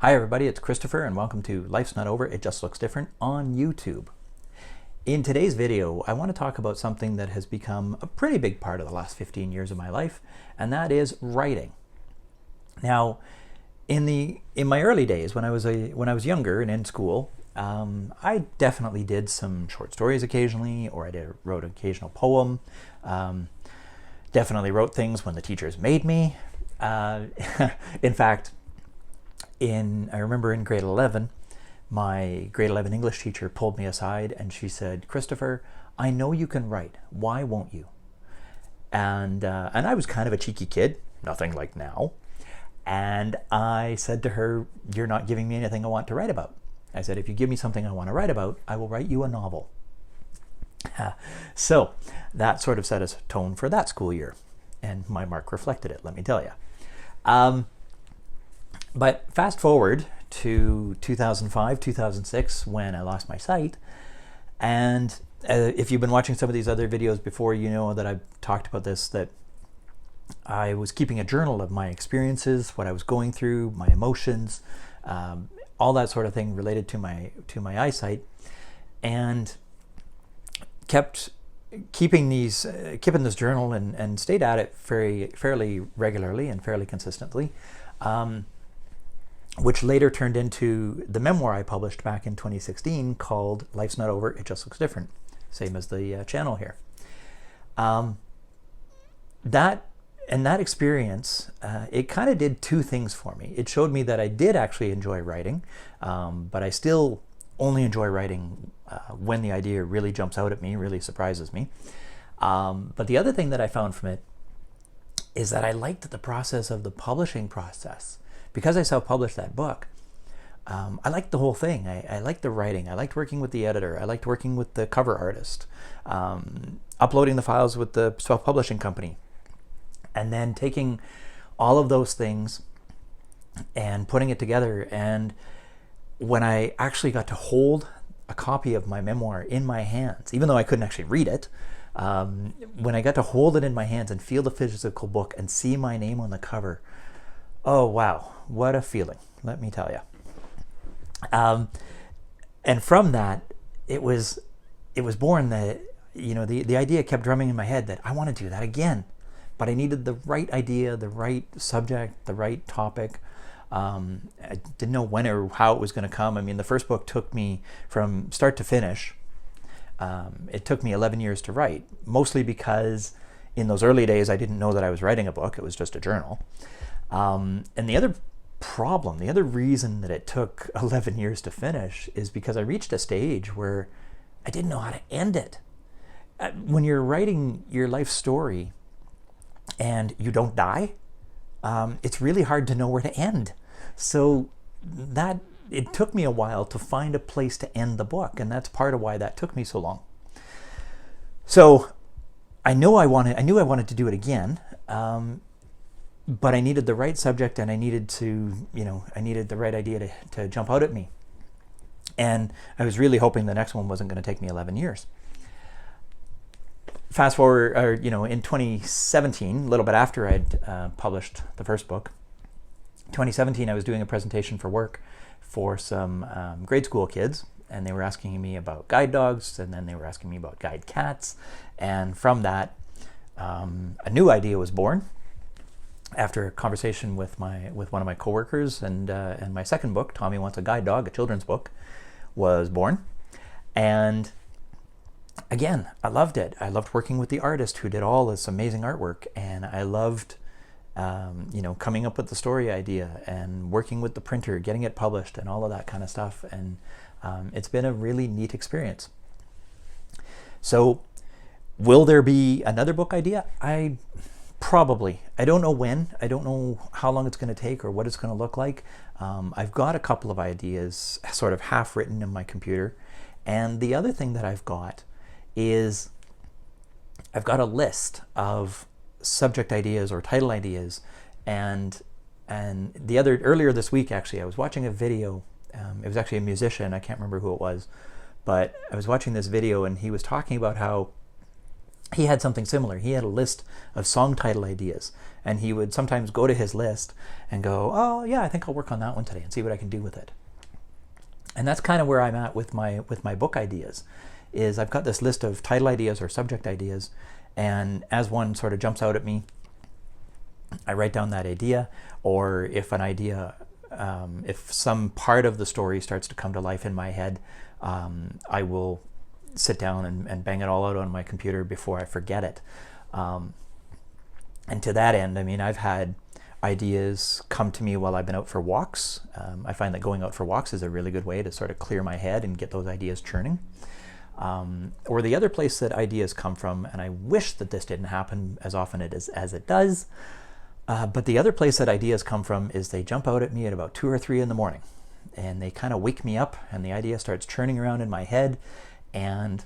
Hi everybody, it's Christopher and welcome to Life's Not Over, It Just Looks Different on YouTube. In today's video, I want to talk about something that has become a pretty big part of the last 15 years of my life, and that is writing. Now, in my early days, when I was younger and in school, I definitely did some short stories occasionally, or wrote an occasional poem. Definitely wrote things when the teachers made me. In fact, I remember in grade 11, my grade 11 English teacher pulled me aside and she said, "Christopher, I know you can write. Why won't you?" And I was kind of a cheeky kid, nothing like now. And I said to her, "You're not giving me anything I want to write about." I said, "If you give me something I want to write about, I will write you a novel." So that sort of set a tone for that school year. And my mark reflected it, let me tell you. But fast forward to 2005, 2006, when I lost my sight. And if you've been watching some of these other videos before, you know that I've talked about this, that I was keeping a journal of my experiences, what I was going through, my emotions, all that sort of thing related to my eyesight, and kept keeping this journal and stayed at it fairly regularly and fairly consistently. Which later turned into the memoir I published back in 2016 called Life's Not Over, It Just Looks Different, same as the channel here. That experience, it kind of did two things for me. It showed me that I did actually enjoy writing, but I still only enjoy writing when the idea really jumps out at me, really surprises me. But the other thing that I found from it is that I liked the process of the publishing process. Because I self-published that book, I liked the whole thing. I liked the writing. I liked working with the editor. I liked working with the cover artist, uploading the files with the self-publishing company, and then taking all of those things and putting it together. And when I actually got to hold a copy of my memoir in my hands, even though I couldn't actually read it, when I got to hold it in my hands and feel the physical book and see my name on the cover, oh wow, what a feeling, let me tell you. And from that, it was born that, the idea kept drumming in my head that I want to do that again, but I needed the right idea, the right subject, the right topic. I didn't know when or how it was going to come. I mean, the first book took me from start to finish. It took me 11 years to write, mostly because in those early days, I didn't know that I was writing a book. It was just a journal. And the other reason that it took 11 years to finish is because I reached a stage where I didn't know how to end it. When you're writing your life story and you don't die, it's really hard to know where to end. So it took me a while to find a place to end the book, and that's part of why that took me so long. So I knew I wanted to do it again. But I needed the right subject, and I needed the right idea to jump out at me. And I was really hoping the next one wasn't going to take me 11 years. Fast forward, in 2017, a little bit after I'd published the first book, 2017, I was doing a presentation for work for some grade school kids, and they were asking me about guide dogs, and then they were asking me about guide cats. And from that, a new idea was born. After a conversation with one of my coworkers, and my second book, Tommy Wants a Guide Dog, a children's book, was born. And again, I loved it. I loved working with the artist who did all this amazing artwork, and I loved coming up with the story idea and working with the printer, getting it published, and all of that kind of stuff. And it's been a really neat experience. So, will there be another book idea? Probably. I don't know when. I don't know how long it's going to take or what it's going to look like. I've got a couple of ideas sort of half written in my computer. And the other thing that I've got is I've got a list of subject ideas or title ideas. And earlier this week, actually, I was watching a video. It was actually a musician. I can't remember who it was. But I was watching this video, and he was talking about how he had something similar. He had a list of song title ideas, and he would sometimes go to his list and go, oh yeah, I think I'll work on that one today and see what I can do with it. And that's kind of where I'm at with my book ideas, is I've got this list of title ideas or subject ideas, and as one sort of jumps out at me, I write down that idea. Or if an idea, if some part of the story starts to come to life in my head, I will sit down and bang it all out on my computer before I forget it. And to that end, I mean, I've had ideas come to me while I've been out for walks. I find that going out for walks is a really good way to sort of clear my head and get those ideas churning. Or the other place that ideas come from, and I wish that this didn't happen as often as it does, but the other place that ideas come from is they jump out at me at about 2 or 3 in the morning, and they kind of wake me up, and the idea starts churning around in my head. And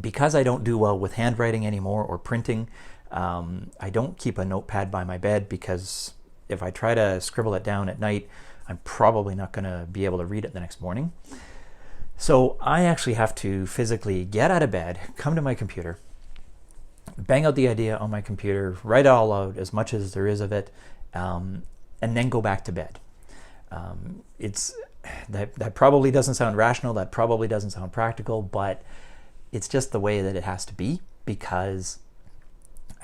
because I don't do well with handwriting anymore or printing, I don't keep a notepad by my bed, because if I try to scribble it down at night, I'm probably not going to be able to read it the next morning. So I actually have to physically get out of bed, come to my computer, bang out the idea on my computer, write it all out, as much as there is of it, and then go back to bed. That probably doesn't sound rational, that probably doesn't sound practical, but it's just the way that it has to be, because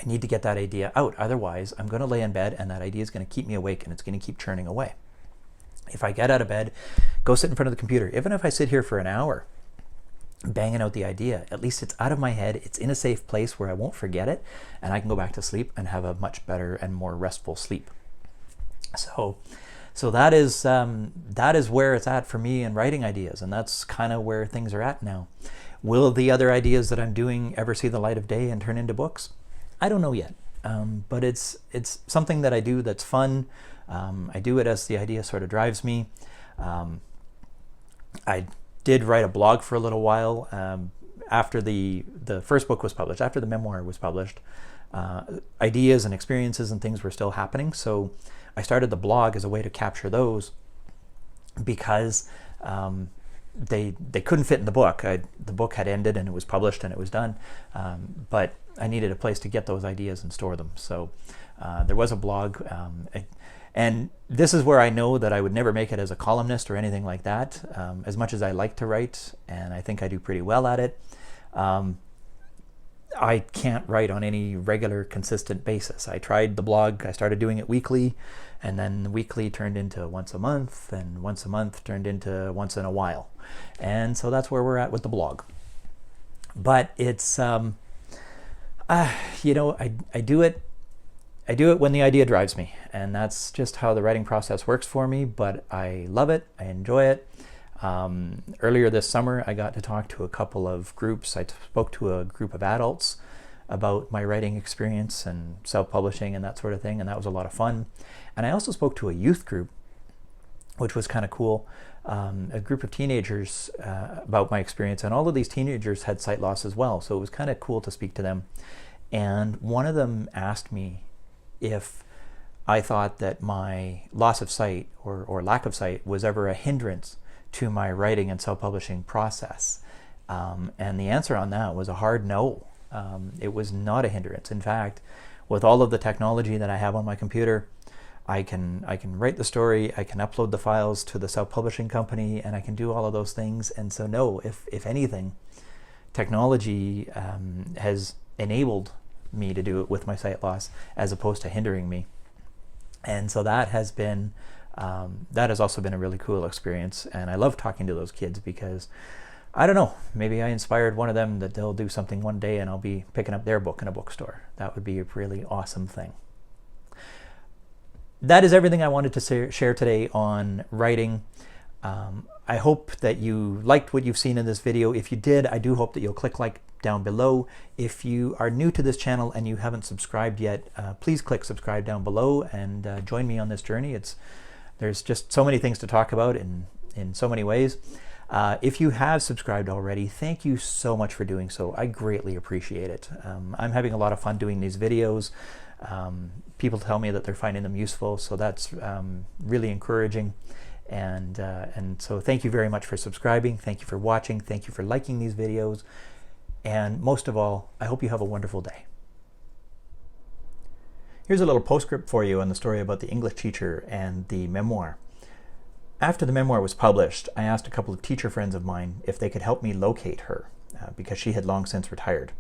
I need to get that idea out. Otherwise, I'm going to lay in bed and that idea is going to keep me awake, and it's going to keep churning away. If I get out of bed, go sit in front of the computer, even if I sit here for an hour banging out the idea, at least it's out of my head, it's in a safe place where I won't forget it, and I can go back to sleep and have a much better and more restful sleep. So that is where it's at for me in writing ideas, and that's kind of where things are at now. Will the other ideas that I'm doing ever see the light of day and turn into books? I don't know yet, but it's something that I do that's fun. I do it as the idea sort of drives me. I did write a blog for a little while after the first book was published, after the memoir was published. Ideas and experiences and things were still happening, so I started the blog as a way to capture those, because they couldn't fit in the book. The book had ended and it was published and it was done, but I needed a place to get those ideas and store them. So there was a blog, and this is where I know that I would never make it as a columnist or anything like that. As much as I like to write, and I think I do pretty well at it, I can't write on any regular, consistent basis. I tried the blog, I started doing it weekly, and then weekly turned into once a month, and once a month turned into once in a while. And so that's where we're at with the blog. But it's, I do it when the idea drives me, and that's just how the writing process works for me, but I love it, I enjoy it. Earlier this summer, I got to talk to a couple of groups. I spoke to a group of adults about my writing experience and self-publishing and that sort of thing, and that was a lot of fun. And I also spoke to a youth group, which was kind of cool, a group of teenagers about my experience, and all of these teenagers had sight loss as well, so it was kind of cool to speak to them. And one of them asked me if I thought that my loss of sight or lack of sight was ever a hindrance to my writing and self-publishing process. And the answer on that was a hard no. It was not a hindrance. In fact, with all of the technology that I have on my computer, I can write the story, I can upload the files to the self-publishing company, and I can do all of those things. And so no, if anything, technology has enabled me to do it with my sight loss as opposed to hindering me. And so that has also been a really cool experience, and I love talking to those kids, because I don't know, maybe I inspired one of them that they'll do something one day and I'll be picking up their book in a bookstore. That would be a really awesome thing. That is everything I wanted to share today on writing. I hope that you liked what you've seen in this video. If you did, I do hope that you'll click like down below. If you are new to this channel and you haven't subscribed yet, please click subscribe down below and join me on this journey. There's just so many things to talk about in so many ways. If you have subscribed already, thank you so much for doing so. I greatly appreciate it. I'm having a lot of fun doing these videos. People tell me that they're finding them useful, so that's really encouraging. And so thank you very much for subscribing. Thank you for watching. Thank you for liking these videos. And most of all, I hope you have a wonderful day. Here's a little postscript for you on the story about the English teacher and the memoir. After the memoir was published, I asked a couple of teacher friends of mine if they could help me locate her, because she had long since retired.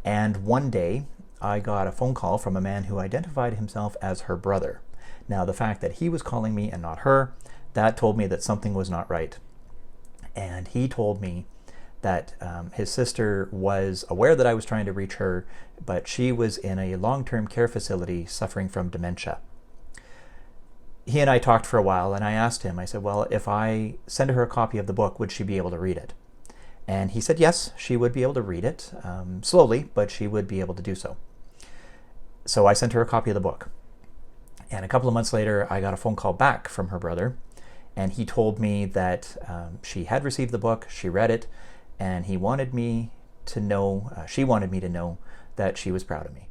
And one day, I got a phone call from a man who identified himself as her brother. Now, the fact that he was calling me and not her, that told me that something was not right. And he told me that his sister was aware that I was trying to reach her, but she was in a long-term care facility suffering from dementia. He and I talked for a while, and I asked him, I said, well, if I send her a copy of the book, would she be able to read it? And he said, yes, she would be able to read it, slowly, but she would be able to do so. So I sent her a copy of the book. And a couple of months later, I got a phone call back from her brother, and he told me that she had received the book, she read it, and he wanted me to know, she wanted me to know that she was proud of me.